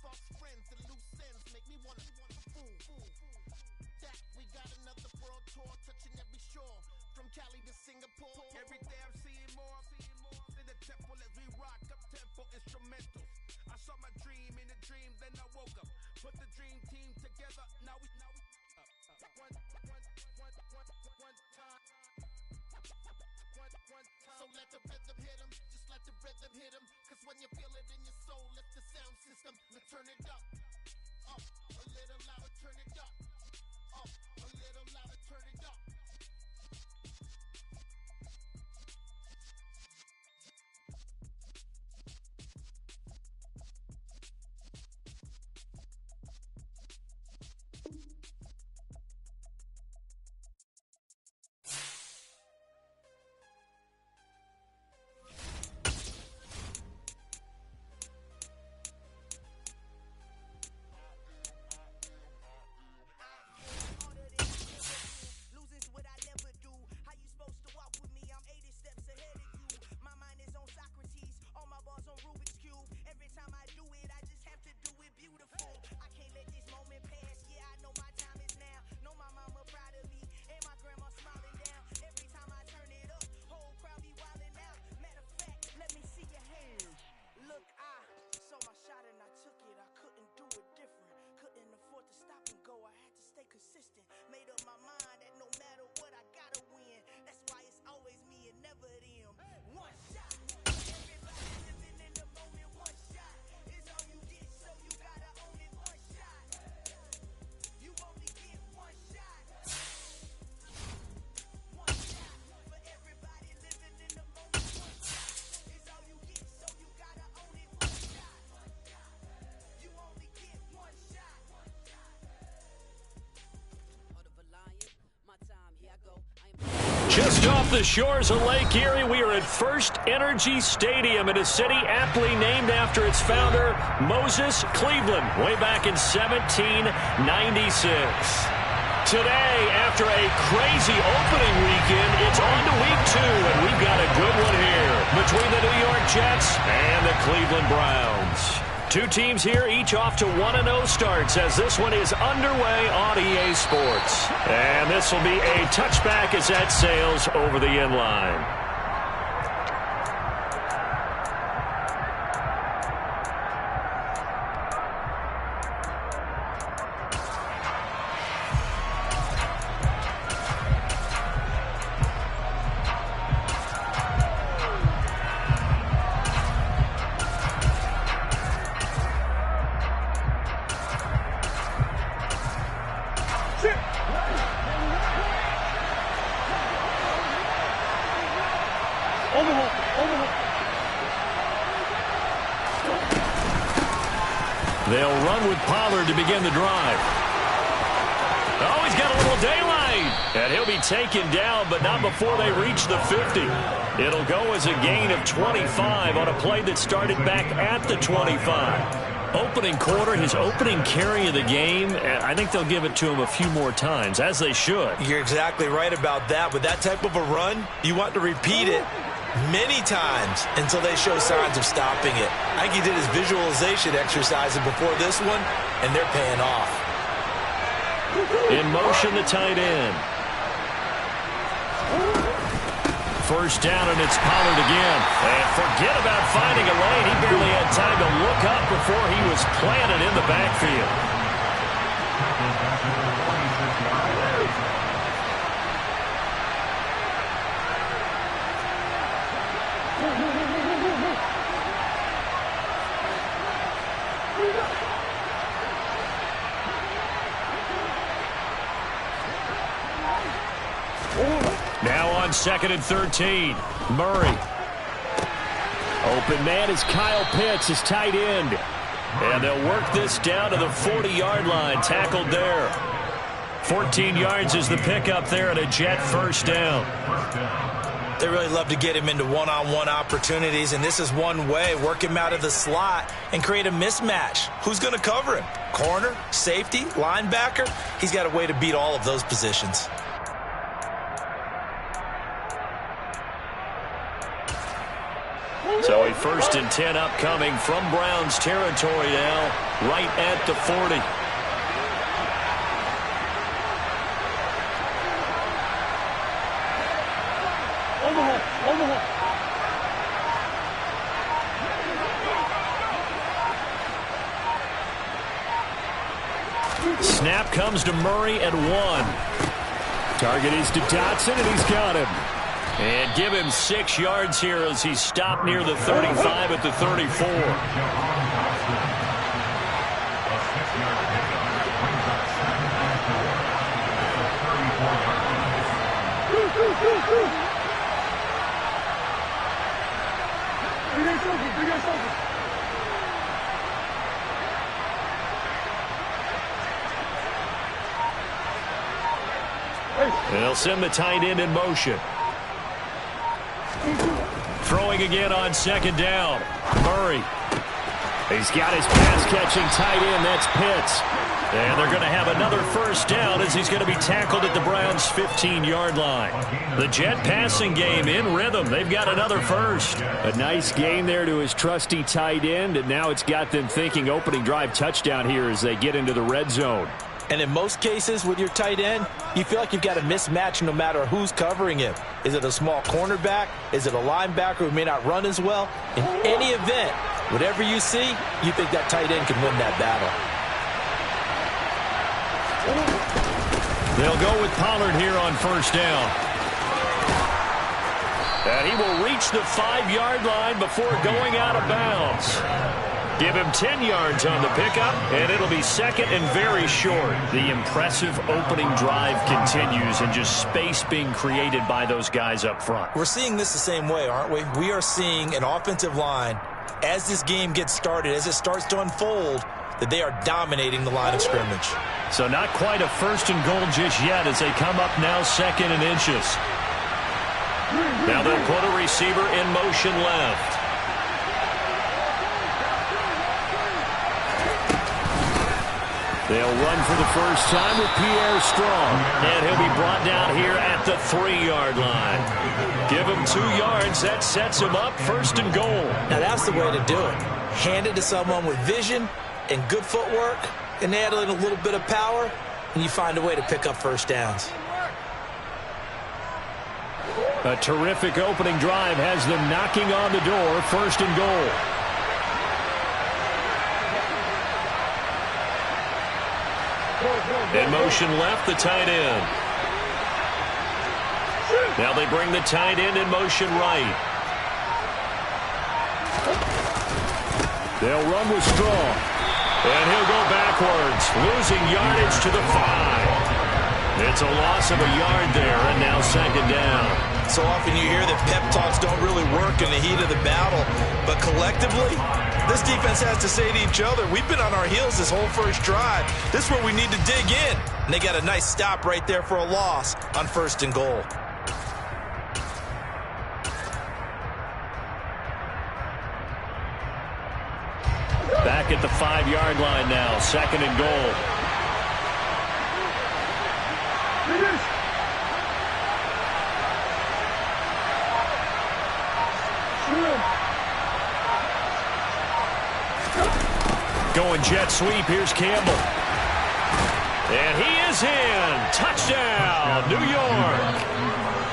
False friends and loose ends make me wanna fool. That we got another world tour touching every shore, from Cali to Singapore. Every day I'm seeing more in the temple as we rock up tempo instrumentals. I saw my dream in a dream, then I woke up, put the dream team together. Now we one time. So let the rhythm hit 'em, just let the rhythm hit 'em. Cause when you feel it in your soul, lift the sound system and turn it up. Up, a little louder, turn it up. Up, a little louder, turn it up. Consistent, made up my mind that no matter what I gotta win. That's why it's always me and never them. One shot, everybody living in the moment. One shot is all you get, so you gotta own it. One shot, you only get one shot. One shot for everybody living in the moment. One shot is all you get, so you gotta own it. One shot, you only get one shot. Just off the shores of Lake Erie, we are at First Energy Stadium in a city aptly named after its founder, Moses Cleveland, way back in 1796. Today, after a crazy opening weekend, it's on to week 2, and we've got a good one here between the New York Jets and the Cleveland Browns. Two teams here, each off to 1-0 starts as this one is underway on EA Sports. And this will be a touchback as that sails over the end line. They'll run with Pollard to begin the drive. Oh, he's got a little daylight. And he'll be taken down, but not before they reach the 50. It'll go as a gain of 25 on a play that started back at the 25. Opening quarter, his opening carry of the game, I think they'll give it to him a few more times, as they should. You're exactly right about that. With that type of a run, you want to repeat it many times until they show signs of stopping it. I think he did his visualization exercises before this one, and they're paying off. In motion, the tight end. First down, and it's Pollard again. And forget about finding a lane. He barely had time to look up before he was planted in the backfield. Now on 2nd and 13, Murray. Open man is Kyle Pitts, his tight end. And they'll work this down to the 40-yard line, tackled there. 14 yards is the pickup there and a Jet first down. They really love to get him into one-on-one opportunities, and this is one way. Work him out of the slot and create a mismatch. Who's going to cover him? Corner, safety, linebacker? He's got a way to beat all of those positions. So he 1st and 10 upcoming from Browns territory now, right at the 40. Snap comes to Murray at 1. Target is to Dotson, and he's got him. And give him 6 yards here as he stopped near the 35 at the 34. They'll send the tight end in motion. Throwing again on 2nd down. Murray. He's got his pass-catching tight end. That's Pitts. And they're going to have another 1st down as he's going to be tackled at the Browns' 15-yard line. The Jet passing game in rhythm. They've got another 1st. A nice gain there to his trusty tight end, and now it's got them thinking opening drive touchdown here as they get into the red zone. And in most cases with your tight end, you feel like you've got a mismatch no matter who's covering him. Is it a small cornerback? Is it a linebacker who may not run as well? In any event, whatever you see, you think that tight end can win that battle. They'll go with Pollard here on 1st down. And he will reach the 5-yard line before going out of bounds. Give him 10 yards on the pickup, and it'll be 2nd and very short. The impressive opening drive continues, and just space being created by those guys up front. We're seeing this the same way, aren't we? We are seeing an offensive line, as this game gets started, as it starts to unfold, that they are dominating the line of scrimmage. So not quite a 1st and goal just yet as they come up now 2nd and inches. Now they'll put a receiver in motion left. They'll run for the first time with Pierre Strong. And he'll be brought down here at the 3-yard line. Give him 2 yards. That sets him up 1st and goal. Now that's the way to do it. Hand it to someone with vision and good footwork, and add in a little bit of power, and you find a way to pick up 1st downs. A terrific opening drive has them knocking on the door, 1st and goal. In motion left, the tight end. Now they bring the tight end in motion right. They'll run with Strong. And he'll go backwards, losing yardage to the 5. It's a loss of a yard there, and now 2nd down. So often you hear that pep talks don't really work in the heat of the battle, but collectively, this defense has to say to each other, we've been on our heels this whole 1st drive. This is where we need to dig in. And they got a nice stop right there for a loss on 1st and goal. Back at the 5-yard line now, 2nd and goal. Going jet sweep, here's Campbell. And he is in. Touchdown, New York.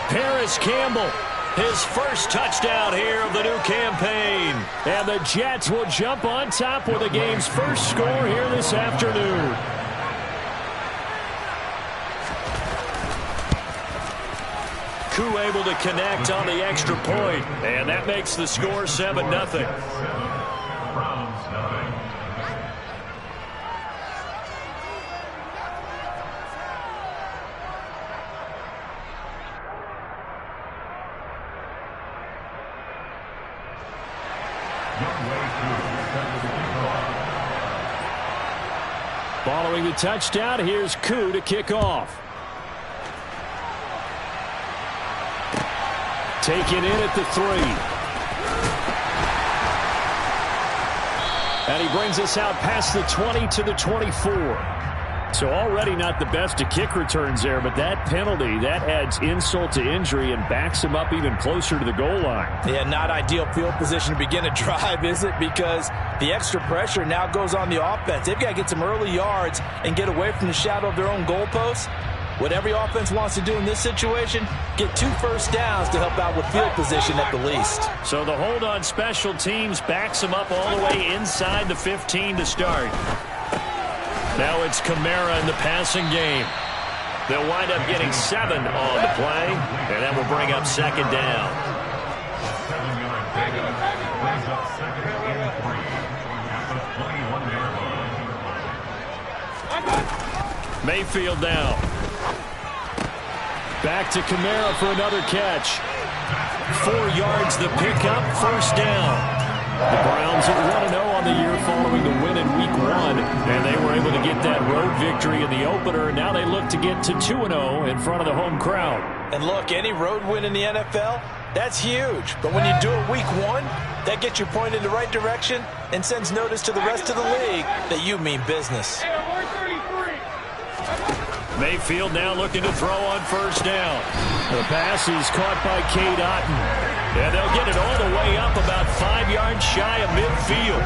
Paris Campbell, his 1st touchdown here of the new campaign. And the Jets will jump on top with the game's 1st score here this afternoon. Koo able to connect on the extra point, and that makes the score 7-0. Following the touchdown, here's Koo to kick off. Taken in at the 3. And he brings us out past the 20 to the 24. So already not the best of kick returns there, but that penalty, that adds insult to injury and backs him up even closer to the goal line. Yeah, not ideal field position to begin a drive, is it? Because the extra pressure now goes on the offense. They've got to get some early yards and get away from the shadow of their own goalposts. What every offense wants to do in this situation, get 2 first downs to help out with field position at the least. So the hold on special teams backs them up all the way inside the 15 to start. Now it's Kamara in the passing game. They'll wind up getting 7 on the play, and that will bring up second down. Mayfield now. Back to Kamara for another catch. 4 yards the pickup, first down. The Browns at 1-0 on the year following the win in Week 1, and they were able to get that road victory in the opener, and now they look to get to 2-0 in front of the home crowd. And look, any road win in the NFL, that's huge. But when you do it Week 1, that gets you pointed in the right direction and sends notice to the rest of the league that you mean business. Mayfield now looking to throw on first down. The pass is caught by Cade Otton. And they'll get it all the way up about 5 yards shy of midfield.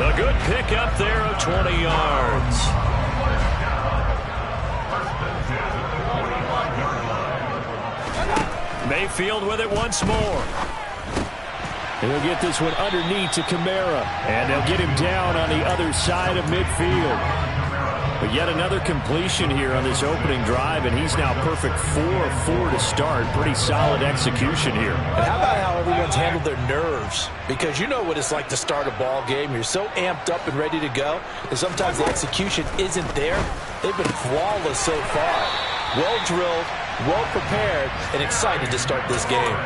A good pickup there of 20 yards. Mayfield with it once more. He'll get this one underneath to Kamara. And they'll get him down on the other side of midfield. But yet another completion here on this opening drive, and he's now perfect 4 of 4 to start. Pretty solid execution here. And how about how everyone's handled their nerves? Because you know what it's like to start a ball game. You're so amped up and ready to go, and sometimes the execution isn't there. They've been flawless so far. Well drilled, well prepared, and excited to start this game.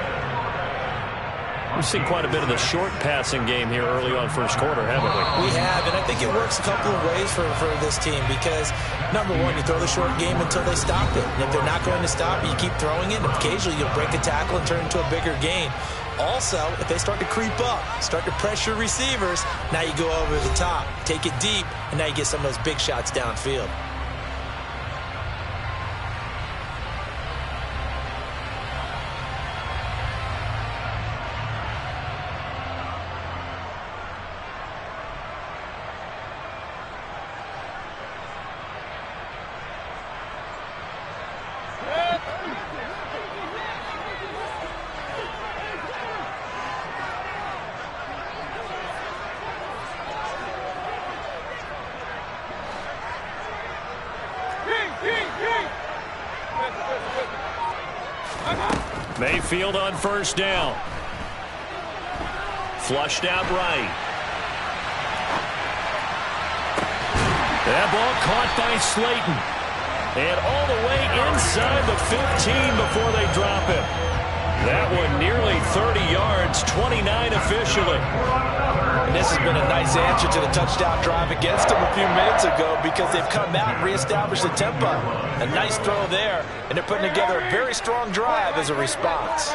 We've seen quite a bit of the short passing game here early on first quarter, haven't we? We have, and I think it works a couple of ways for this team because, number one, you throw the short game until they stop it. And if they're not going to stop it, you keep throwing it, and occasionally you'll break a tackle and turn it into a bigger gain. Also, if they start to creep up, start to pressure receivers, now you go over the top, take it deep, and now you get some of those big shots downfield. Mayfield on first down. Flushed out right. That ball caught by Slayton. And all the way inside the 15 before they drop it. That one nearly 30 yards, 29 officially. And this has been a nice answer to the touchdown drive against them a few minutes ago because they've come out and reestablished the tempo. A nice throw there, and they're putting together a very strong drive as a response.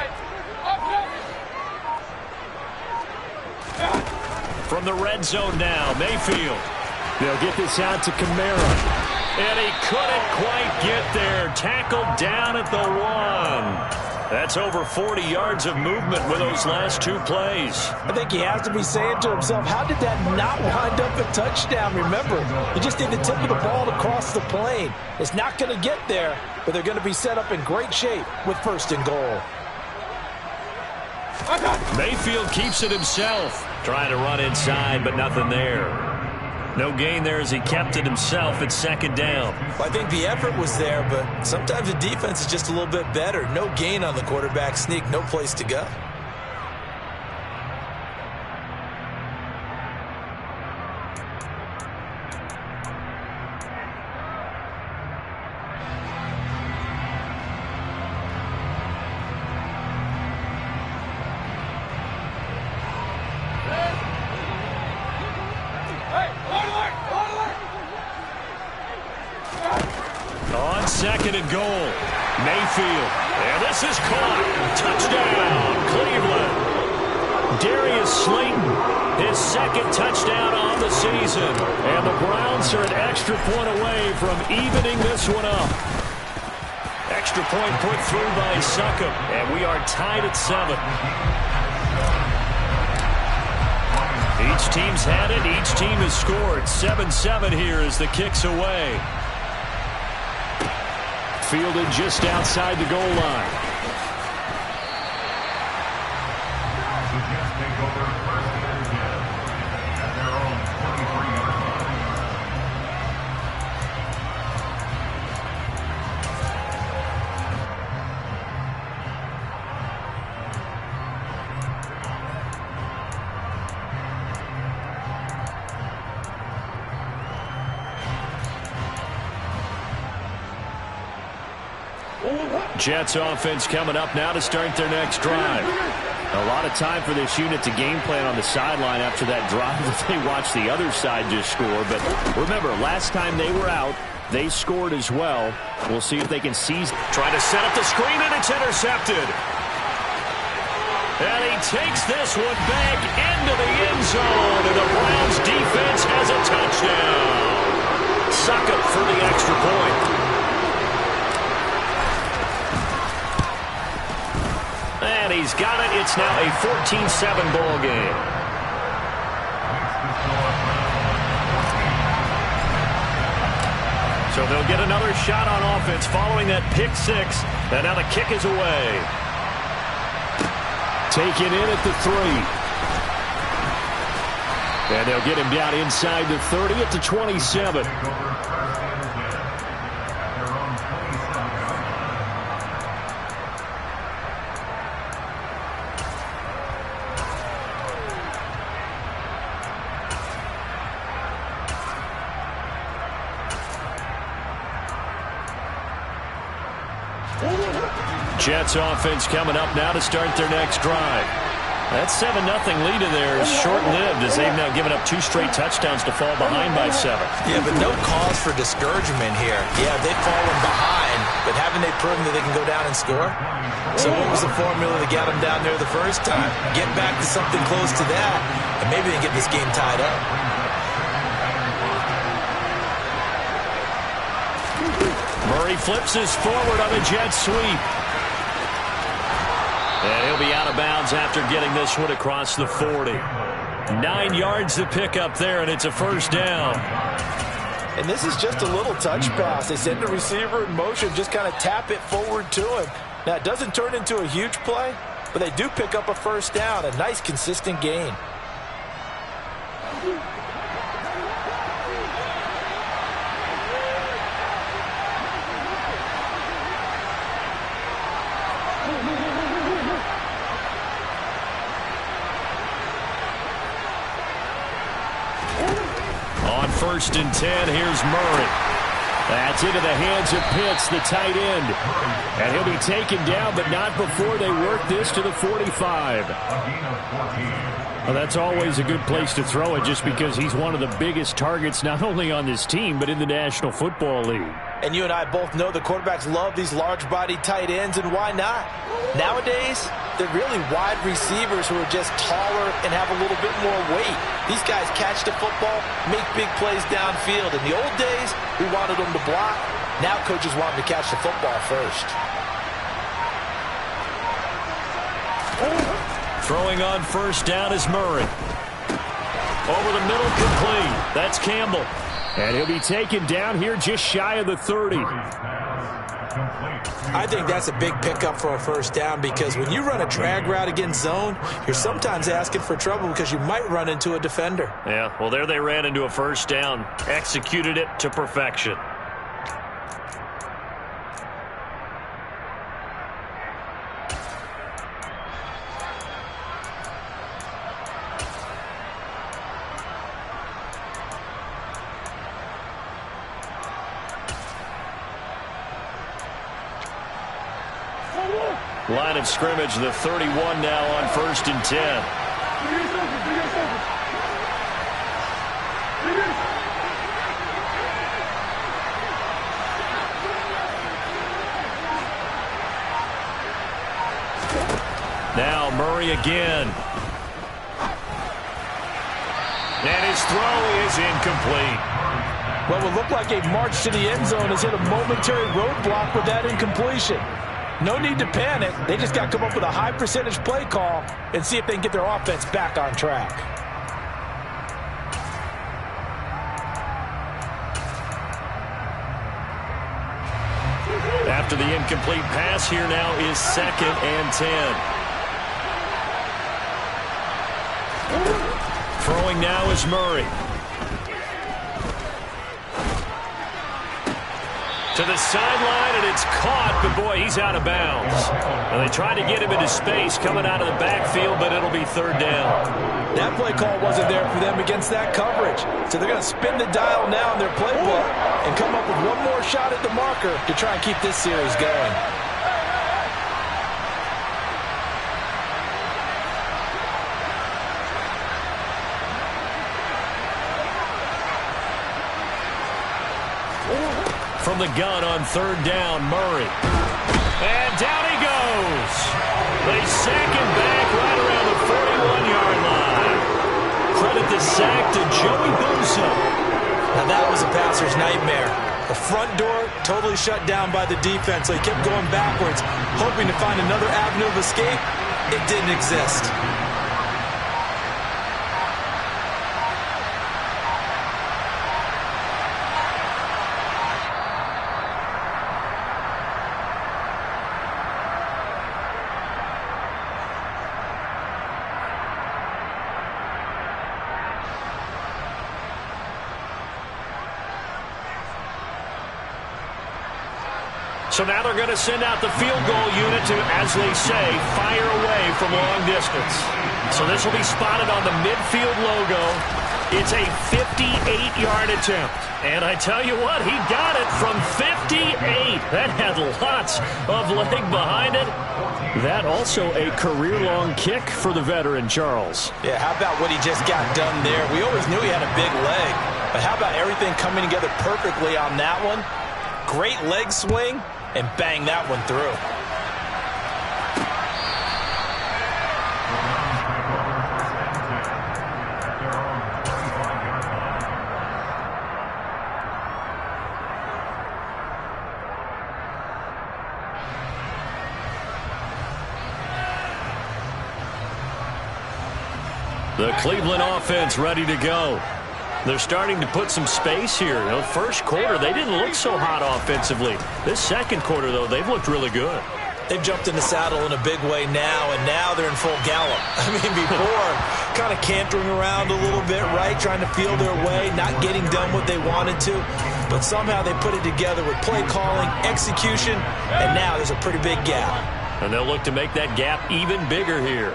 From the red zone now, Mayfield. They'll get this out to Kamara. And he couldn't quite get there. Tackled down at the 1. That's over 40 yards of movement with those last 2 plays. I think he has to be saying to himself, how did that not wind up a touchdown? Remember, you just need the tip of the ball to cross the plane. It's not going to get there, but they're going to be set up in great shape with first and goal. Mayfield keeps it himself. Trying to run inside, but nothing there. No gain there as he kept it himself at second down. Well, I think the effort was there, but sometimes the defense is just a little bit better. No gain on the quarterback sneak, no place to go. On second and goal, Mayfield. And this is caught. Touchdown, Cleveland. Darius Slayton, his second touchdown on the season. season. And the Browns are an extra point away from evening this one up. Extra point put through by Succop, and we are tied at 7. Each team's had it. Each team has scored. 7-7 here as the kick's away. Fielded just outside the goal line. Jets offense coming up now to start their next drive. A lot of time for this unit to game plan on the sideline after that drive that they watched the other side just score. But remember, last time they were out, they scored as well. We'll see if they can seize. Trying to set up the screen, and it's intercepted. And he takes this one back into the end zone, and the Browns defense has a touchdown. Succop for the extra point. And he's got it. It's now a 14-7 ball game. So they'll get another shot on offense following that pick six. And now the kick is away. Taken in at the 3. And they'll get him down inside the 30 at the 27. Jets offense coming up now to start their next drive. That 7-0 lead of theirs is short-lived as they've now given up 2 straight touchdowns to fall behind by 7. Yeah, but no cause for discouragement here. Yeah, they've fallen behind, but haven't they proven that they can go down and score? So what was the formula to get them down there the first time? Get back to something close to that, and maybe they get this game tied up. Murray flips his forward on a jet sweep. And he'll be out of bounds after getting this one across the 40. 9 yards to pick up there, and it's a first down. And this is just a little touch pass. They send the receiver in motion, just kind of tap it forward to him. Now, it doesn't turn into a huge play, but they do pick up a first down, a nice, consistent gain. First and 10, here's Murray. That's into the hands of Pitts, the tight end. And he'll be taken down, but not before they work this to the 45. Well, that's always a good place to throw it just because he's one of the biggest targets not only on this team, but in the National Football League. And you and I both know the quarterbacks love these large-bodied tight ends, and why not? Nowadays, they're really wide receivers who are just taller and have a little bit more weight. These guys catch the football, make big plays downfield. In the old days, we wanted them to block. Now coaches want them to catch the football first. Throwing on first down is Murray. Over the middle, complete. That's Campbell. And he'll be taken down here just shy of the 30. I think that's a big pickup for a first down because when you run a drag route against zone, you're sometimes asking for trouble because you might run into a defender. Yeah, well, there they ran into a first down. Executed it to perfection. Line of scrimmage, the 31 now on first and 10. Now Murray again. And his his throw is incomplete. What would look like a march to the end zone has hit a momentary roadblock with that incompletion. No need to panic. They just got to come up with a high percentage play call and see if they can get their offense back on track. After the incomplete pass, here now is 2nd and 10. Throwing now is Murray. To the sideline, and it's caught, but boy, he's out of bounds. And they tried to get him into space coming out of the backfield, but it'll be 3rd down. That play call wasn't there for them against that coverage. So they're going to spin the dial now in their playbook and come up with one more shot at the marker to try and keep this series going. From the gun on 3rd down, Murray. And down he goes. They sack him back right around the 41-yard line. Credit the sack to Joey Bosa. Now that was a passer's nightmare. The front door totally shut down by the defense, so he kept going backwards, hoping to find another avenue of escape. It didn't exist. So now they're going to send out the field goal unit to, as they say, fire away from long distance. So this will be spotted on the midfield logo. It's a 58-yard attempt. And I tell you what, he got it from 58. That had lots of leg behind it. That also a career-long kick for the veteran, Charles. Yeah, how about what he just got done there? We always knew he had a big leg, but how about everything coming together perfectly on that one? Great leg swing, and bang that one through. The Cleveland offense ready to go. They're starting to put some space here. You know, first quarter, they didn't look so hot offensively. This second quarter, though, they've looked really good. They've jumped in the saddle in a big way now, and now they're in full gallop. I mean, before, kind of cantering around a little bit, right, trying to feel their way, not getting done what they wanted to. But somehow they put it together with play calling, execution, and now there's a pretty big gap. And they'll look to make that gap even bigger here.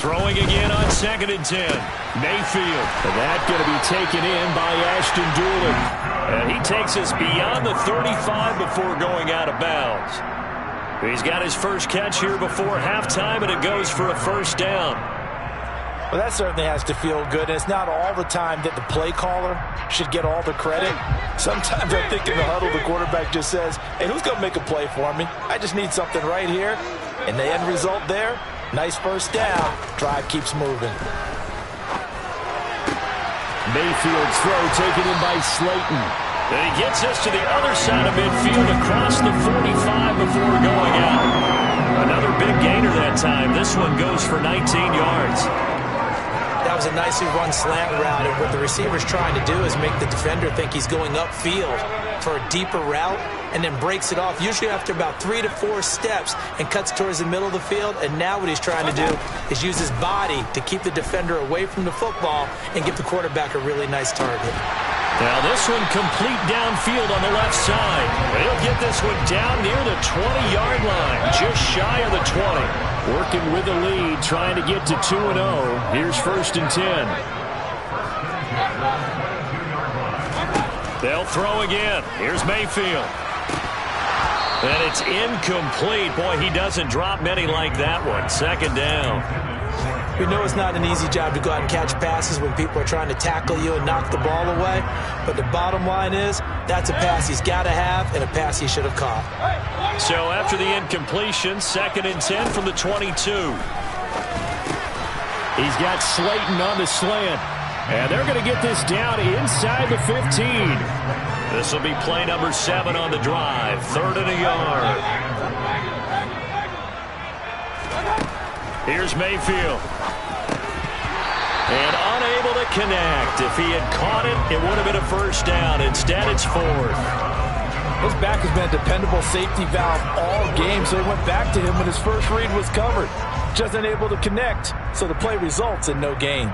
Throwing again on 2nd and 10. Mayfield. And that going to be taken in by Ashton Doolin. And he takes us beyond the 35 before going out of bounds. He's got his first catch here before halftime, and it goes for a 1st down. Well, that certainly has to feel good. And it's not all the time that the play caller should get all the credit. Sometimes I think in the huddle, the quarterback just says, hey, who's going to make a play for me? I just need something right here. And the end result there, nice 1st down. Drive keeps moving. Mayfield's throw taken in by Slayton. And he gets us to the other side of midfield across the 45 before going out. Another big gainer that time. This one goes for 19 yards. That was a nicely run slant route, and what the receiver's trying to do is make the defender think he's going upfield for a deeper route, and then breaks it off, usually after about 3 to 4 steps, and cuts towards the middle of the field. And now what he's trying to do is use his body to keep the defender away from the football and give the quarterback a really nice target. Now this one complete downfield on the left side. He'll get this one down near the 20-yard line, just shy of the 20. Working with the lead, trying to get to 2-0. Here's 1st and 10. They'll throw again. Here's Mayfield. And it's incomplete. Boy, he doesn't drop many like that one. 2nd down. We know it's not an easy job to go out and catch passes when people are trying to tackle you and knock the ball away. But the bottom line is, that's a pass he's got to have and a pass he should have caught. So after the incompletion, 2nd and 10 from the 22. He's got Slayton on the slant. And they're going to get this down inside the 15. This will be play number 7 on the drive. 3rd and a yard. Here's Mayfield. And unable to connect. If he had caught it, it would have been a first down. Instead, it's 4th. His back has been a dependable safety valve all game, so he went back to him when his first read was covered. Just unable to connect, so the play results in no gain.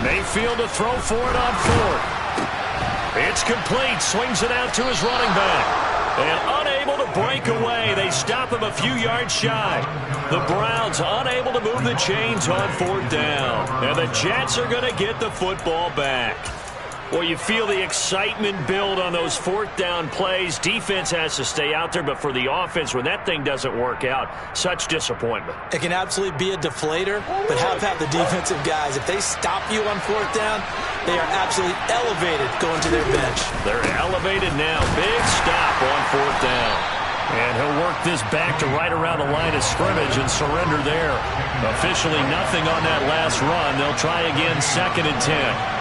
Mayfield to throw for it on 4th. It's complete. Swings it out to his running back. And unable to break away. They stop him a few yards shy. The Browns unable to move the chains on 4th down. And the Jets are going to get the football back. Well, you feel the excitement build on those 4th down plays. Defense has to stay out there, but for the offense, when that thing doesn't work out, such disappointment. It can absolutely be a deflator, but how about the defensive guys? If they stop you on 4th down, they are absolutely elevated going to their bench. They're elevated now. Big stop on 4th down. And he'll work this back to right around the line of scrimmage and surrender there. Officially nothing on that last run. They'll try again 2nd and 10.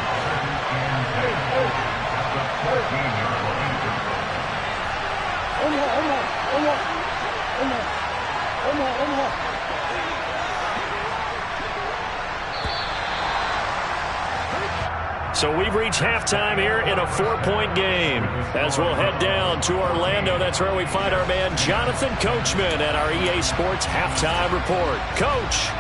So we've reached halftime here in a 4-point game. As we'll head down to Orlando, that's where we find our man Jonathan Coachman at our EA Sports Halftime Report. Coach.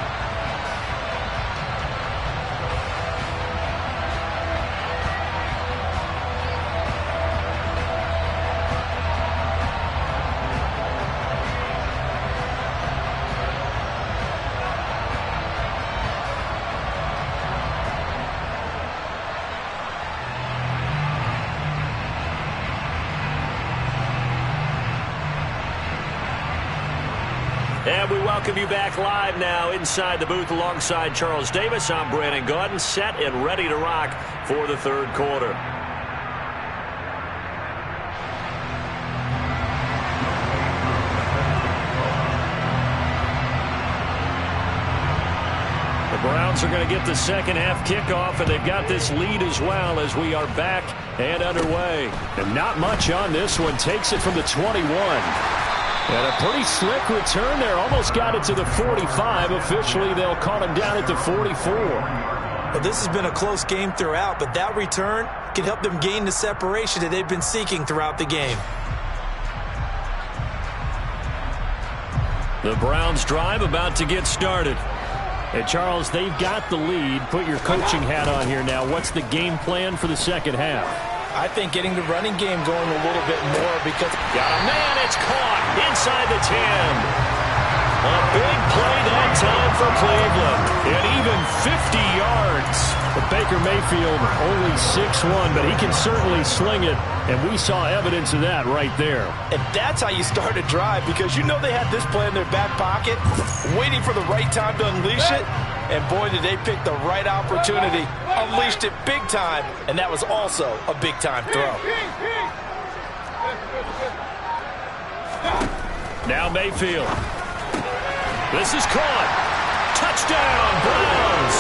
And we welcome you back live now inside the booth alongside Charles Davis. I'm Brandon Gaudin, set and ready to rock for the 3rd quarter. The Browns are going to get the 2nd half kickoff, and they've got this lead as well as we are back and underway. And not much on this one. Takes it from the 21. And a pretty slick return there. Almost got it to the 45. Officially, they'll call him down at the 44. Well, this has been a close game throughout, but that return can help them gain the separation that they've been seeking throughout the game. The Browns drive about to get started. And Charles, they've got the lead. Put your coaching hat on here now. What's the game plan for the 2nd half? I think getting the running game going a little bit more because... Got a man, it's caught inside the 10. A big play that time for Cleveland. And even 50 yards. But Baker Mayfield only 6'1", but he can certainly sling it. And we saw evidence of that right there. And that's how you start a drive, because you know they had this play in their back pocket, waiting for the right time to unleash it. And boy, did they pick the right opportunity. Unleashed it big time, and that was also a big-time throw. Now Mayfield. This is caught. Touchdown, Browns.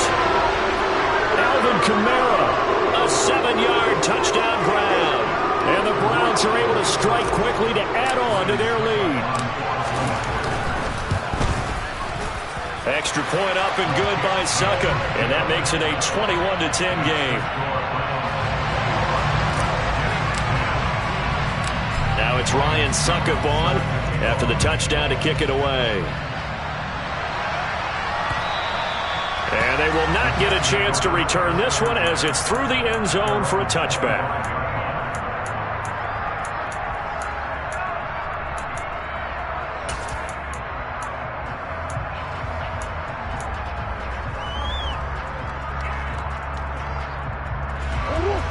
Alvin Kamara, a 7-yard touchdown grab. And the Browns are able to strike quickly to add on to their lead. Extra point up and good by Succa. And that makes it a 21-10 game. Now it's Ryan Succa on after the touchdown to kick it away. And they will not get a chance to return this one as it's through the end zone for a touchback.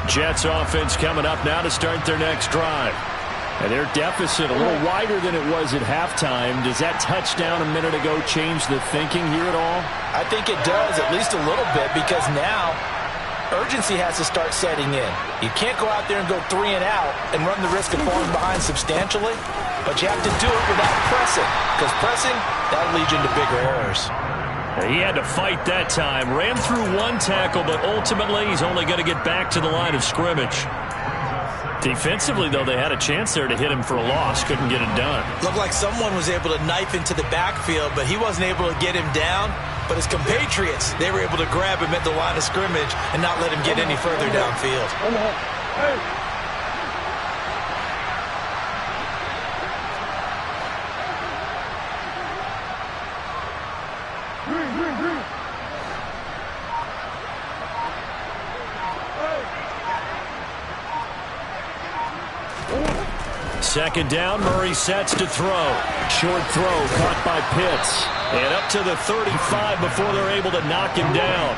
Jets offense coming up now to start their next drive. And their deficit a little wider than it was at halftime. Does that touchdown a minute ago change the thinking here at all? I think it does, at least a little bit, because now urgency has to start setting in. You can't go out there and go 3 and out and run the risk of falling behind substantially, but you have to do it without pressing, because pressing, that'll lead you into bigger errors. He had to fight that time. Ran through one tackle, but ultimately he's only going to get back to the line of scrimmage. Defensively, though, they had a chance there to hit him for a loss. Couldn't get it done. Looked like someone was able to knife into the backfield, but he wasn't able to get him down. But his compatriots, they were able to grab him at the line of scrimmage and not let him get any further downfield. Second down, Murray sets to throw. Short throw caught by Pitts. And up to the 35 before they're able to knock him down.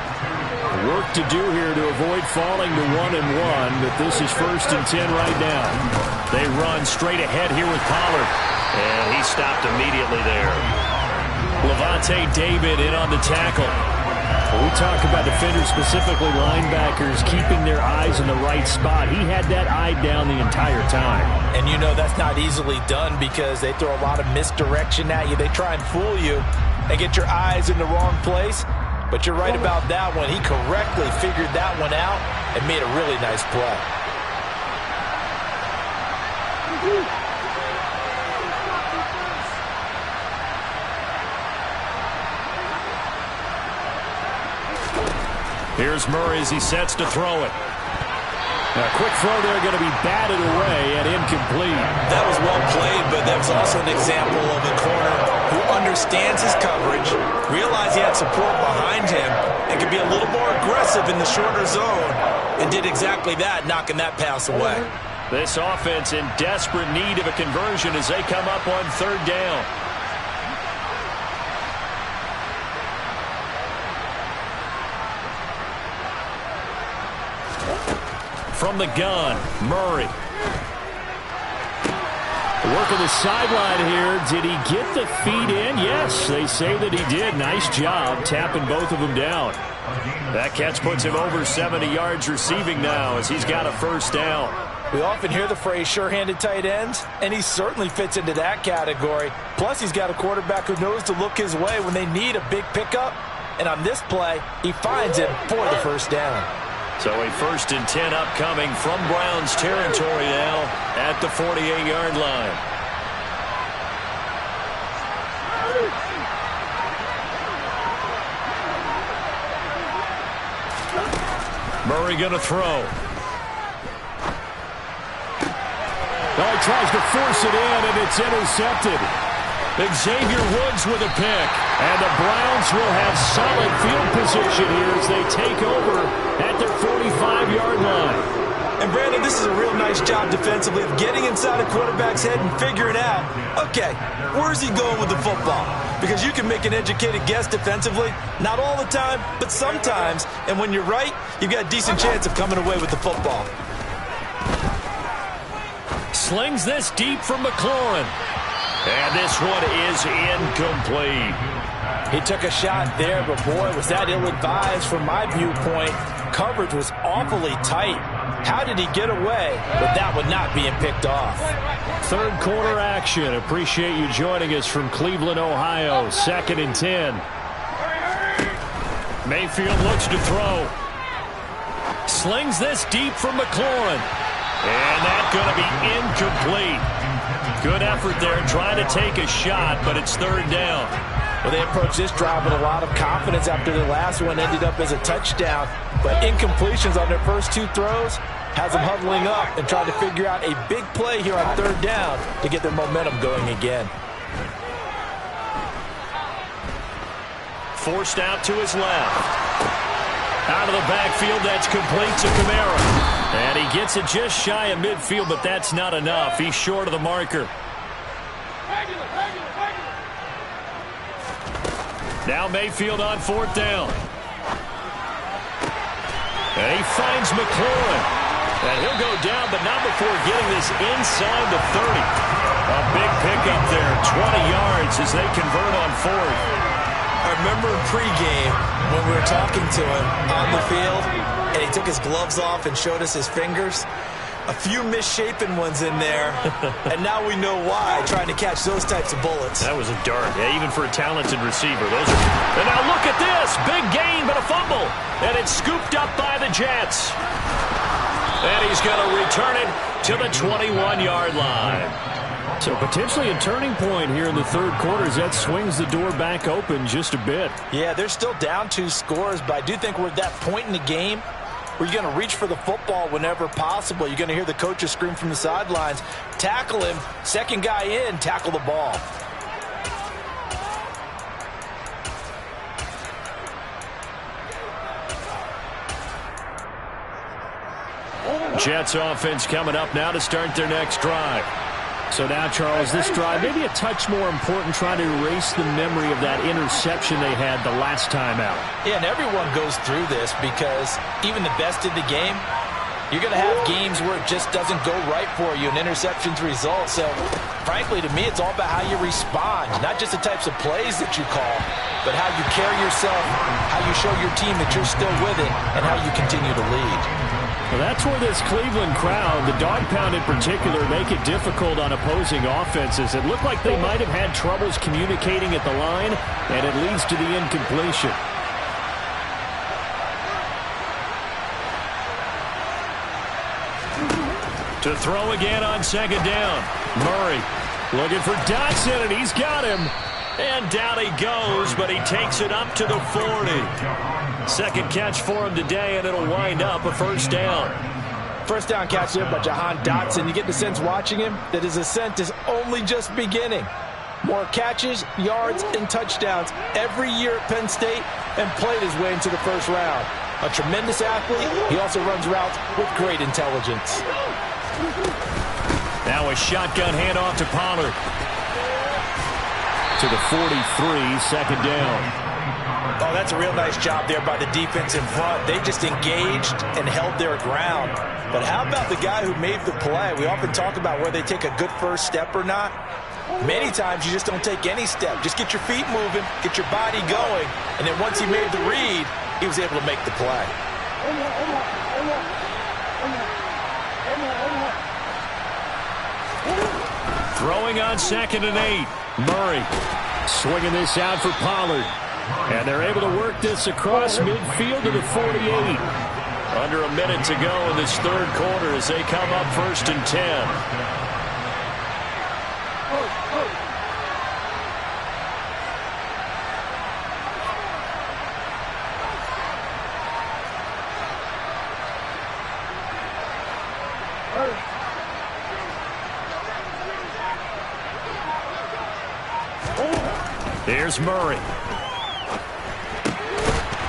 Work to do here to avoid falling to 1-1, but this is 1st and 10 right now. They run straight ahead here with Pollard. And he stopped immediately there. Levante David in on the tackle. When we talk about defenders, specifically linebackers, keeping their eyes in the right spot, he had that eye down the entire time. And you know that's not easily done because they throw a lot of misdirection at you. They try and fool you and get your eyes in the wrong place. But you're right about that one. He correctly figured that one out and made a really nice play. Here's Murray as he sets to throw it. A quick throw there going to be batted away and incomplete. That was well played, but that was also an example of a corner who understands his coverage, realized he had support behind him, and could be a little more aggressive in the shorter zone, and did exactly that, knocking that pass away. This offense in desperate need of a conversion as they come up on 3rd down. From the gun, Murray. Working the sideline here. Did he get the feet in? Yes, they say that he did. Nice job tapping both of them down. That catch puts him over 70 yards receiving now as he's got a 1st down. We often hear the phrase sure-handed tight ends, and he certainly fits into that category. Plus, he's got a quarterback who knows to look his way when they need a big pickup. And on this play, he finds him for the 1st down. So a 1st and 10 upcoming from Browns territory now at the 48-yard line. Murray going to throw. Oh, he tries to force it in, and it's intercepted. Xavier Woods with a pick. And the Browns will have solid field position here as they take over at their 45-yard line. And Brandon, this is a real nice job defensively of getting inside a quarterback's head and figuring out, okay, where's he going with the football? Because you can make an educated guess defensively, not all the time, but sometimes. And when you're right, you've got a decent chance of coming away with the football. Slings this deep from McLaurin. And this one is incomplete. He took a shot there, but boy, was that ill-advised from my viewpoint. Coverage was awfully tight. How did he get away with that one not being picked off? 3rd quarter action. Appreciate you joining us from Cleveland, Ohio. 2nd and 10. Mayfield looks to throw. Slings this deep from McLaurin. And that's going to be incomplete. Good effort there trying to take a shot, but it's 3rd down. Well, they approached this drive with a lot of confidence after the last one ended up as a touchdown. But incompletions on their first 2 throws has them huddling up and trying to figure out a big play here on 3rd down to get their momentum going again. forced out to his left. Out of the backfield, that's complete to Kamara. And he gets it just shy of midfield, but that's not enough. He's short of the marker. Now Mayfield on 4th down. And he finds McLaurin. And he'll go down, but not before getting this inside the 30. A big pickup there, 20 yards as they convert on 4th. I remember in pregame when we were talking to him on the field, and he took his gloves off and showed us his fingers. A few misshapen ones in there, and now we know why, trying to catch those types of bullets. That was a dart, even for a talented receiver. And now look at this. Big gain, but a fumble. And it's scooped up by the Jets. And he's going to return it to the 21-yard line. So potentially a turning point here in the third quarter as that swings the door back open just a bit. Yeah, they're still down 2 scores, but I do think we're at that point in the game where you're going to reach for the football whenever possible. You're going to hear the coaches scream from the sidelines, tackle him, second guy in, tackle the ball. Jets offense coming up now to start their next drive. So now, Charles, this drive maybe a touch more important, trying to erase the memory of that interception they had the last time out. Yeah, and everyone goes through this because even the best in the game, you're going to have games where it just doesn't go right for you, and interceptions result. So, frankly, to me, it's all about how you respond, not just the types of plays that you call, but how you carry yourself, how you show your team that you're still with it, and how you continue to lead. Well, that's where this Cleveland crowd, the dog pound in particular, make it difficult on opposing offenses. It looked like they might have had troubles communicating at the line, and it leads to the incompletion. To throw again on 2nd down. Murray looking for Dotson, and he's got him. And down he goes, but he takes it up to the 40. Second catch for him today, and it'll wind up a 1st down. First down catch there by Jahan Dotson. You get the sense watching him that his ascent is only just beginning. More catches, yards, and touchdowns every year at Penn State, and played his way into the 1st round. A tremendous athlete. He also runs routes with great intelligence. Now a shotgun handoff to Pollard. To the 43, 2nd down. Oh, that's a real nice job there by the defense in front. They just engaged and held their ground. But how about the guy who made the play? We often talk about whether they take a good first step or not. Many times you just don't take any step. Just get your feet moving, get your body going, and then once he made the read, he was able to make the play. Throwing on 2nd and 8. Murray swinging this out for Pollard. And they're able to work this across midfield to the 48. Under a minute to go in this third quarter as they come up 1st and 10. Here's Murray.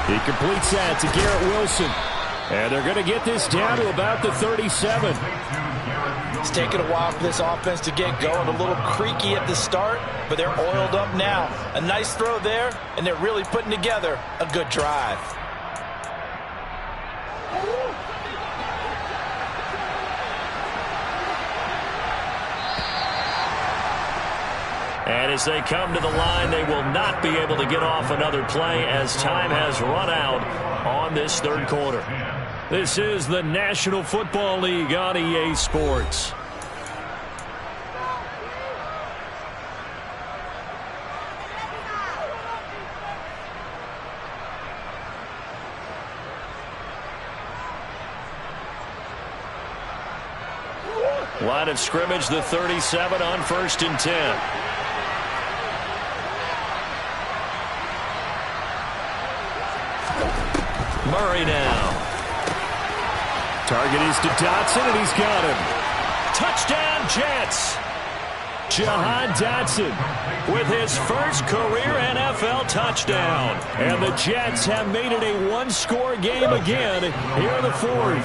He completes that to Garrett Wilson. And they're going to get this down to about the 37. It's taken a while for this offense to get going. A little creaky at the start, but they're oiled up now. A nice throw there, and they're really putting together a good drive. And as they come to the line, they will not be able to get off another play as time has run out on this third quarter. This is the National Football League on EA Sports. Line of scrimmage, the 37 on 1st and 10. Murray now. Target is to Dotson, and he's got him. Touchdown, Jets. Jahan Dotson with his first career NFL touchdown. And the Jets have made it a one-score game again here in the fourth.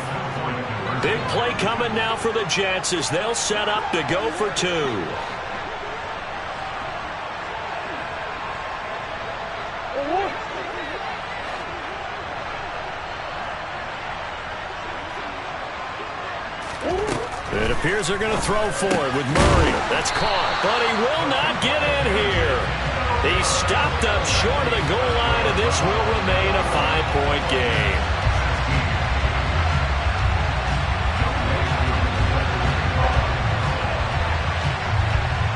Big play coming now for the Jets as they'll set up to go for two. It appears they're going to throw for it with Murray. That's caught, but he will not get in here. He stopped up short of the goal line, and this will remain a 5-point game.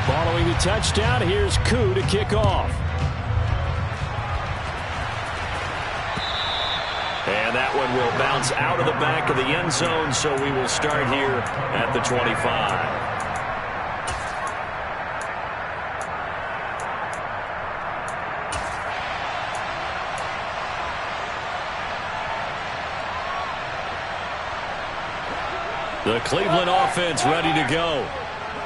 Following the touchdown, here's Koo to kick off. And that one will bounce out of the back of the end zone, so we will start here at the 25. The Cleveland offense ready to go.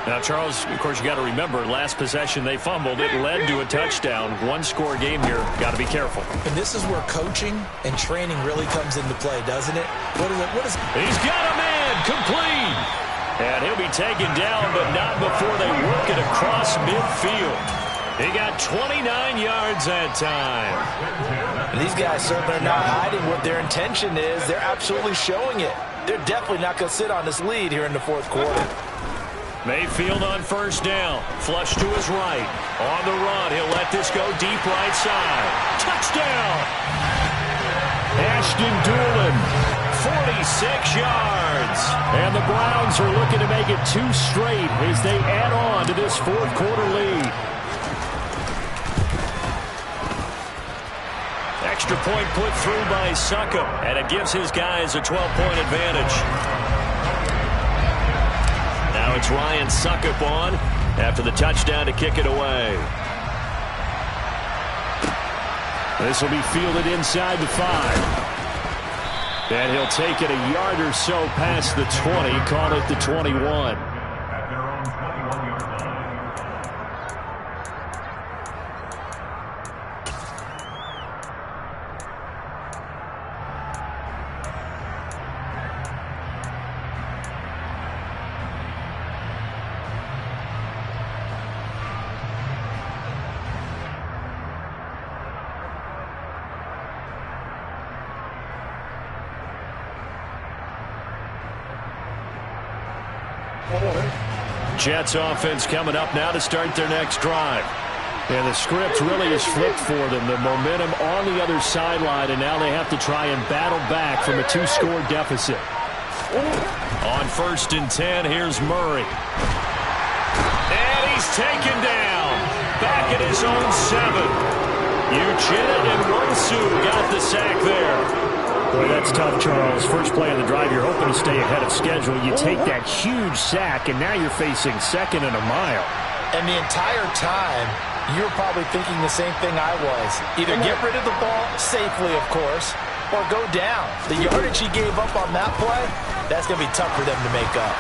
Now, Charles, of course, you got to remember, last possession they fumbled. It led to a touchdown. One-score game here. Got to be careful. And this is where coaching and training really comes into play, doesn't it? What is? He's got a man complete. And he'll be taken down, but not before they work it across midfield. He got 29 yards that time. And these guys certainly are not hiding what their intention is. They're absolutely showing it. They're definitely not going to sit on this lead here in the fourth quarter. Mayfield on first down. Flush to his right. On the run, he'll let this go deep right side. Touchdown! Ashton Doolin, 46 yards. And the Browns are looking to make it 2 straight as they add on to this fourth quarter lead. Extra point put through by Succop, and it gives his guys a 12-point advantage. Now it's Ryan Succop on after the touchdown to kick it away. This will be fielded inside the 5. And he'll take it a yard or so past the 20, call it the 21. Jets offense coming up now to start their next drive. And the script really is flipped for them. The momentum on the other sideline, and now they have to try and battle back from a 2-score deficit. On 1st and 10, here's Murray. And he's taken down. Back at his own 7. Uchenna and Nwosu got the sack there. Boy, that's tough, Charles. First play of the drive, you're hoping to stay ahead of schedule. You take that huge sack, and now you're facing 2nd and a mile. And the entire time, you were probably thinking the same thing I was. Either get rid of the ball, safely, of course, or go down. The yardage he gave up on that play, that's going to be tough for them to make up.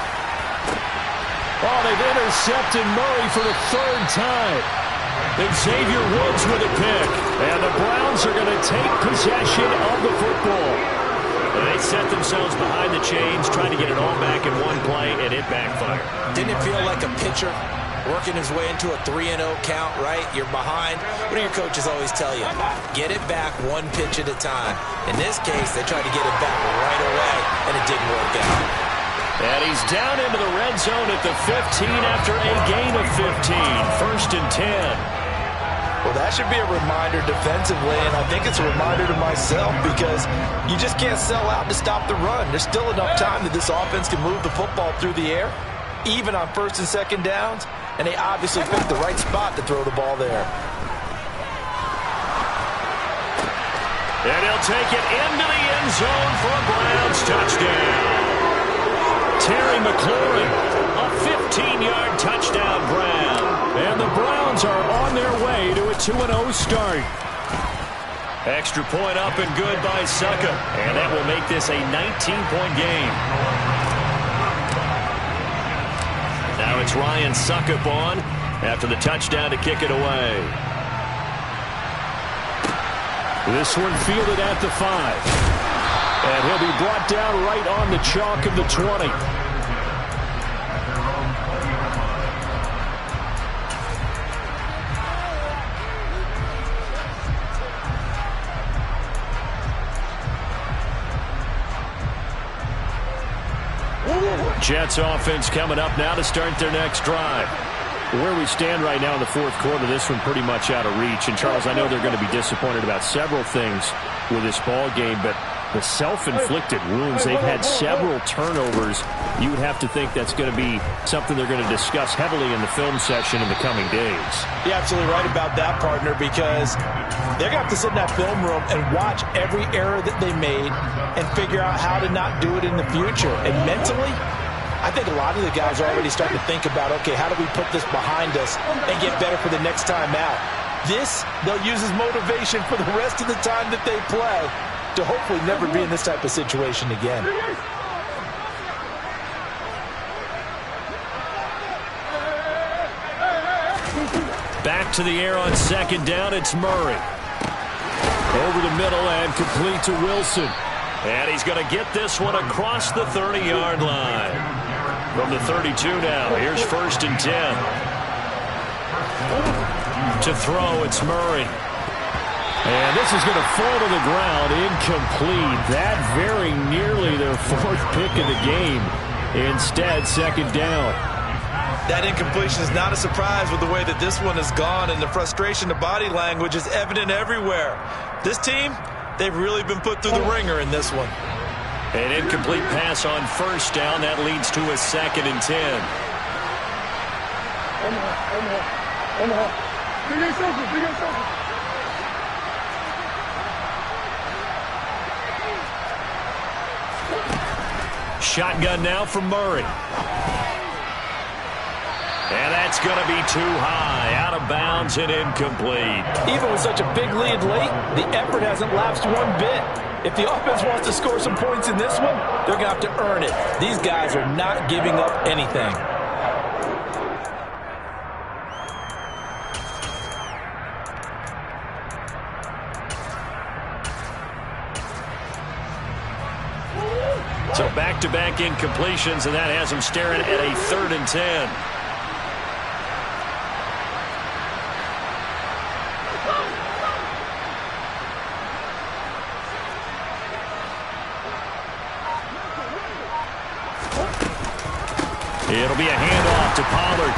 Oh, they've intercepted Murray for the 3rd time. Xavier Woods with a pick. And the Browns are going to take possession of the football. They set themselves behind the chains, trying to get it all back in one play, and it backfired. Didn't it feel like a pitcher working his way into a 3-0 count, right? You're behind. What do your coaches always tell you? Get it back 1 pitch at a time. In this case, they tried to get it back right away, and it didn't work out. And he's down into the red zone at the 15 after a gain of 15. 1st and 10. Well, that should be a reminder defensively, and I think it's a reminder to myself because you just can't sell out to stop the run. There's still enough time that this offense can move the football through the air, even on 1st and 2nd downs, and they obviously picked the right spot to throw the ball there. And he'll take it into the end zone for a Browns touchdown. Terry McLaurin, a 15-yard touchdown Brown. And the Browns are on their way to a 2-0 start. Extra point up and good by Succop. And that will make this a 19-point game. Now it's Ryan Succop on after the touchdown to kick it away. This one fielded at the 5. And he'll be brought down right on the chalk of the 20. Jets offense coming up now to start their next drive. Where we stand right now in the fourth quarter, this one pretty much out of reach. And, Charles, I know they're going to be disappointed about several things with this ball game, but the self-inflicted wounds, they've had several turnovers. You would have to think that's going to be something they're going to discuss heavily in the film session in the coming days. You're absolutely right about that, partner, because they're going to have to sit in that film room and watch every error that they made and figure out how to not do it in the future. And mentally, I think a lot of the guys are already starting to think about, okay, how do we put this behind us and get better for the next time out? This, they'll use as motivation for the rest of the time that they play to hopefully never be in this type of situation again. Back to the air on second down, it's Murray. Over the middle and complete to Wilson. And he's going to get this one across the 30-yard line. From the 32 now, here's 1st and 10. To throw, it's Murray. And this is going to fall to the ground, incomplete. That very nearly their 4th pick of the game. Instead, 2nd down. That incompletion is not a surprise with the way that this one has gone, and the frustration, the body language is evident everywhere. This team, they've really been put through the ringer in this one. An incomplete pass on 1st down. That leads to a 2nd and 10. Shotgun now from Murray. And that's going to be too high. Out of bounds and incomplete. Even with such a big lead late, the effort hasn't lapsed one bit. If the offense wants to score some points in this one, they're going to have to earn it. These guys are not giving up anything. So back-to-back incompletions, and that has them staring at a 3rd and 10. It'll be a handoff to Pollard.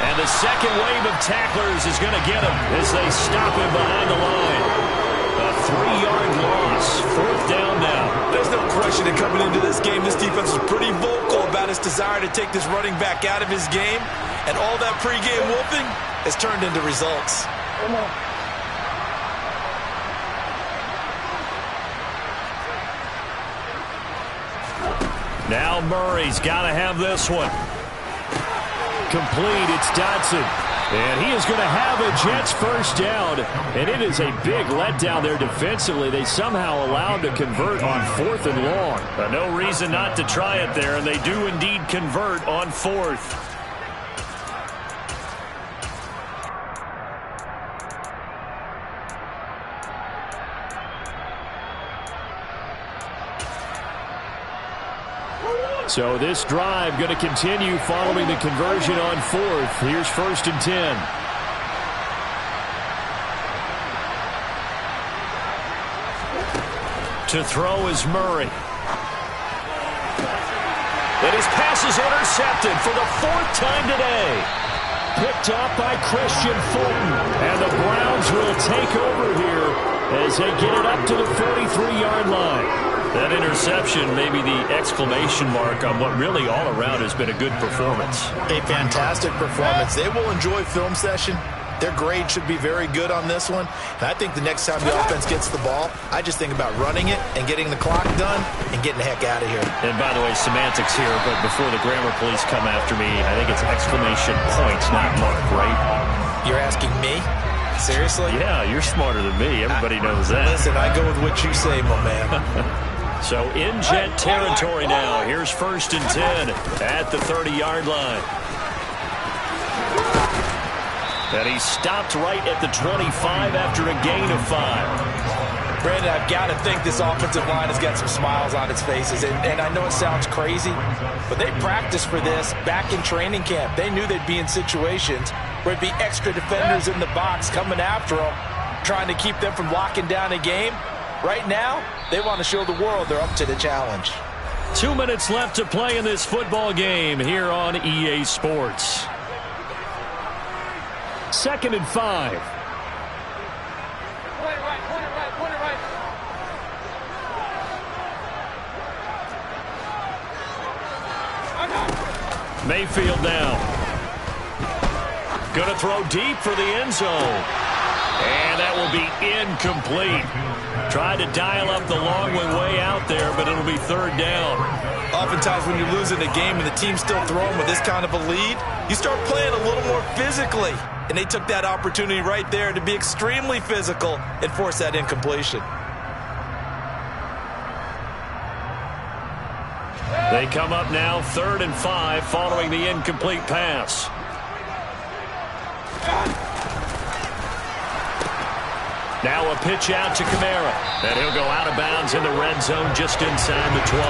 And the second wave of tacklers is going to get him as they stop him behind the line. A 3-yard loss. 4th down now. There's no question that coming into this game, this defense was pretty vocal about its desire to take this running back out of his game. And all that pregame whooping has turned into results. Now Murray's got to have this one. Complete, it's Dotson. And he is going to have a Jets 1st down. And it is a big letdown there defensively. They somehow allowed to convert on 4th and long. No reason not to try it there, and they do indeed convert on 4th. So this drive going to continue following the conversion on 4th. Here's 1st and 10. To throw is Murray. And his pass is intercepted for the 4th time today. Picked up by Christian Fulton. And the Browns will take over here as they get it up to the 43-yard line. That interception may be the exclamation mark on what really all around has been a good performance. A fantastic performance. They will enjoy film session. Their grade should be very good on this one. And I think the next time the offense gets the ball, I just think about running it and getting the clock done and getting the heck out of here. And by the way, semantics here, but before the grammar police come after me, I think it's exclamation point, not mark, right? You're asking me? Seriously? Yeah, you're smarter than me. Everybody knows that. Listen, I go with what you say, my man. So in Jet territory now. Here's 1st and 10 at the 30-yard line. And he stopped right at the 25 after a gain of 5. Brandon, I've got to think this offensive line has got some smiles on its faces. And I know it sounds crazy, but they practiced for this back in training camp. They knew they'd be in situations where it'd be extra defenders in the box coming after them, trying to keep them from locking down a game. Right now, they want to show the world they're up to the challenge. 2 minutes left to play in this football game here on EA Sports. 2nd and 5. Mayfield now. Going to throw deep for the end zone. And that will be incomplete. Tried to dial up the long way out there, but it'll be 3rd down. Oftentimes when you're losing a game and the team's still throwing with this kind of a lead, you start playing a little more physically. And they took that opportunity right there to be extremely physical and force that incompletion. They come up now 3rd and 5 following the incomplete pass. Now a pitch out to Kamara. And he'll go out of bounds in the red zone just inside the 20.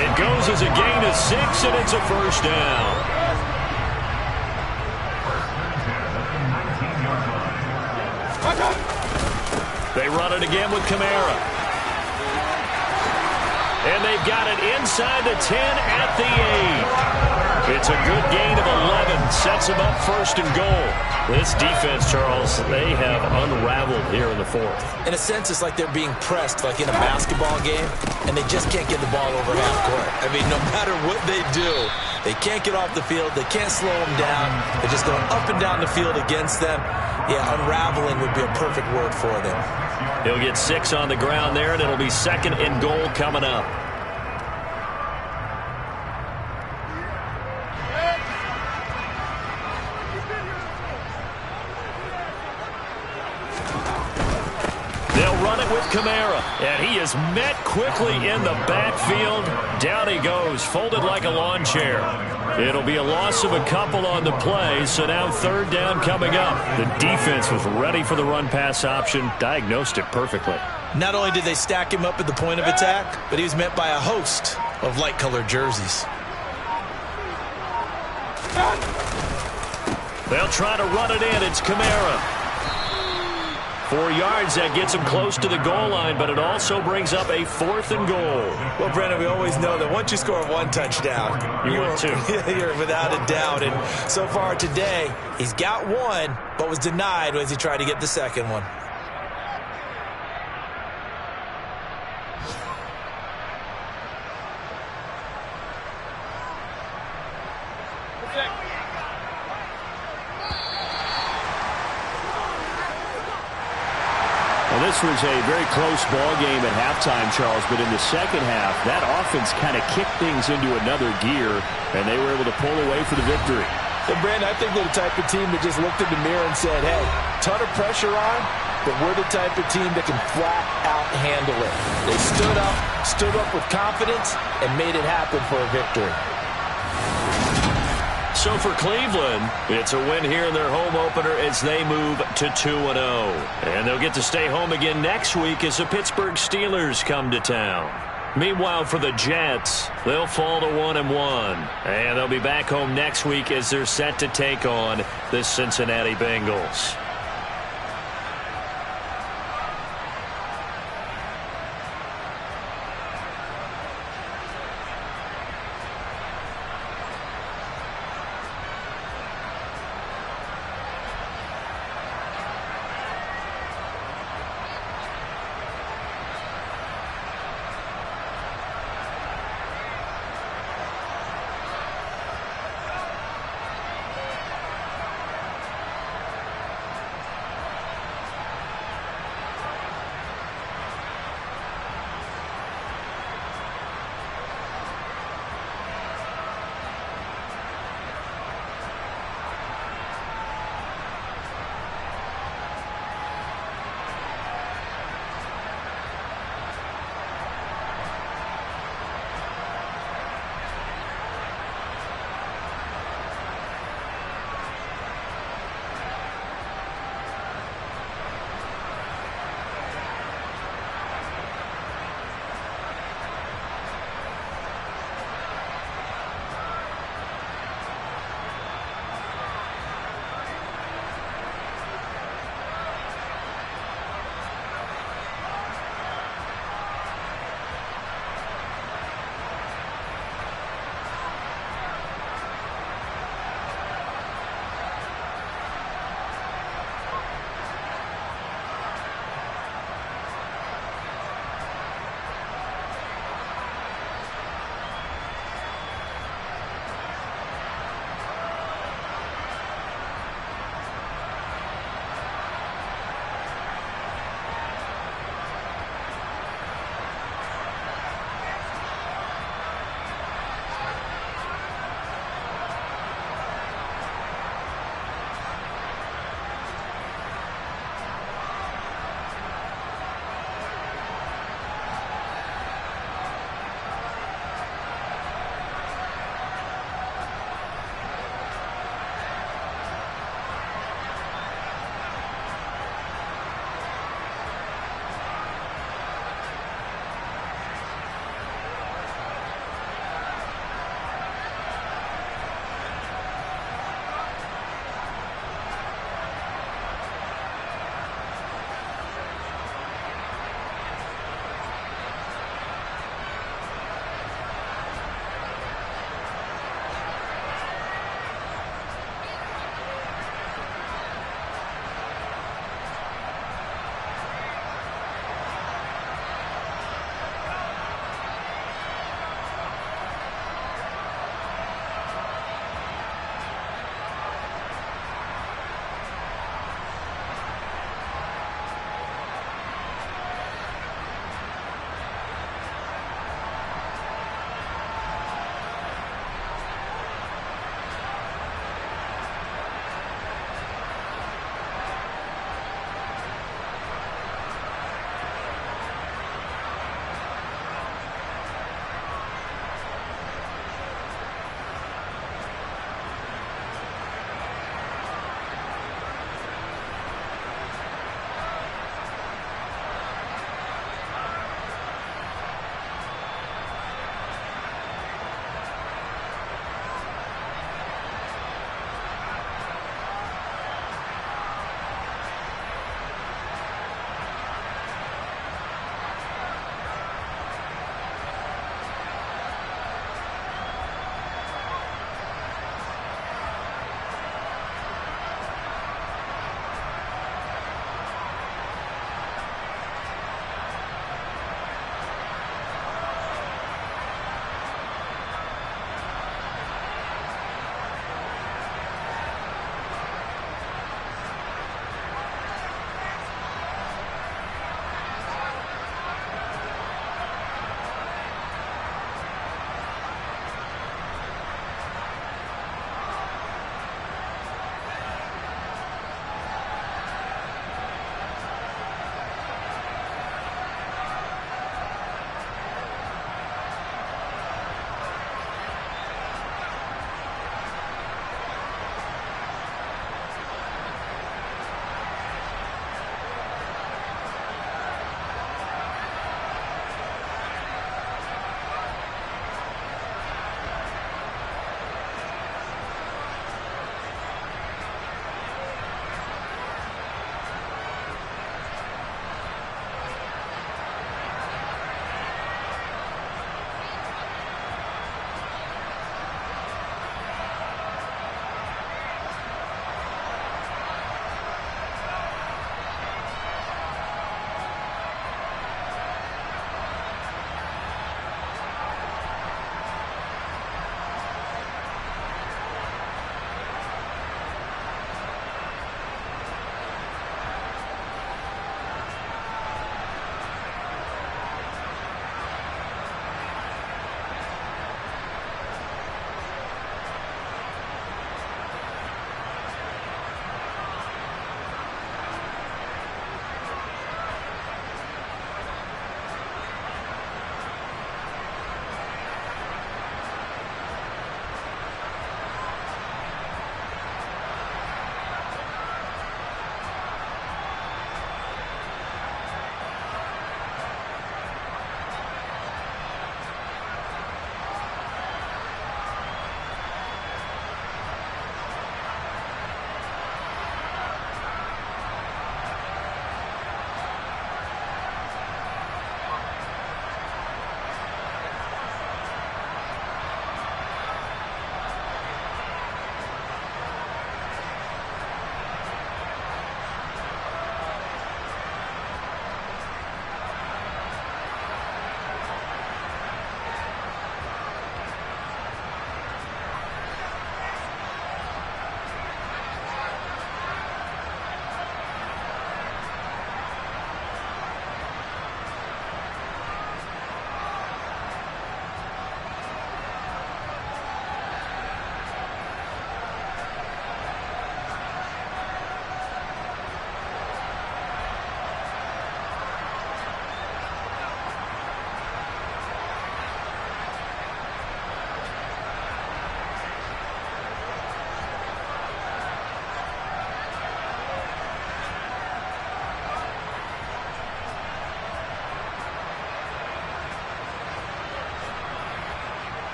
It goes as a gain of 6, and it's a 1st down. They run it again with Kamara. And they've got it inside the 10 at the 8. It's a good gain of 11. Sets them up 1st and goal. This defense, Charles, they have unraveled here in the 4th. In a sense, it's like they're being pressed like in a basketball game, and they just can't get the ball over half court. I mean, no matter what they do, they can't get off the field. They can't slow them down. They're just going up and down the field against them. Yeah, unraveling would be a perfect word for them. He'll get 6 on the ground there, and it'll be 2nd and goal coming up. They'll run it with Kamara, and he is met quickly in the backfield. Down he goes, folded like a lawn chair. It'll be a loss of a couple on the play, so now 3rd down coming up. The defense was ready for the run-pass option, diagnosed it perfectly. Not only did they stack him up at the point of attack, but he was met by a host of light-colored jerseys. They'll try to run it in. It's Kamara. 4 yards, that gets him close to the goal line, but it also brings up a 4th and goal. Well, Brennan, we always know that once you score 1 touchdown, you're without a doubt. And so far today, he's got 1, but was denied as he tried to get the 2nd one. Well, this was a very close ball game at halftime, Charles, but in the second half, that offense kind of kicked things into another gear, and they were able to pull away for the victory. And Brandon, I think they're the type of team that just looked in the mirror and said, hey, ton of pressure on, but we're the type of team that can flat out handle it. They stood up with confidence, and made it happen for a victory. So for Cleveland, it's a win here in their home opener as they move to 2-0. And they'll get to stay home again next week as the Pittsburgh Steelers come to town. Meanwhile, for the Jets, they'll fall to 1-1. And they'll be back home next week as they're set to take on the Cincinnati Bengals.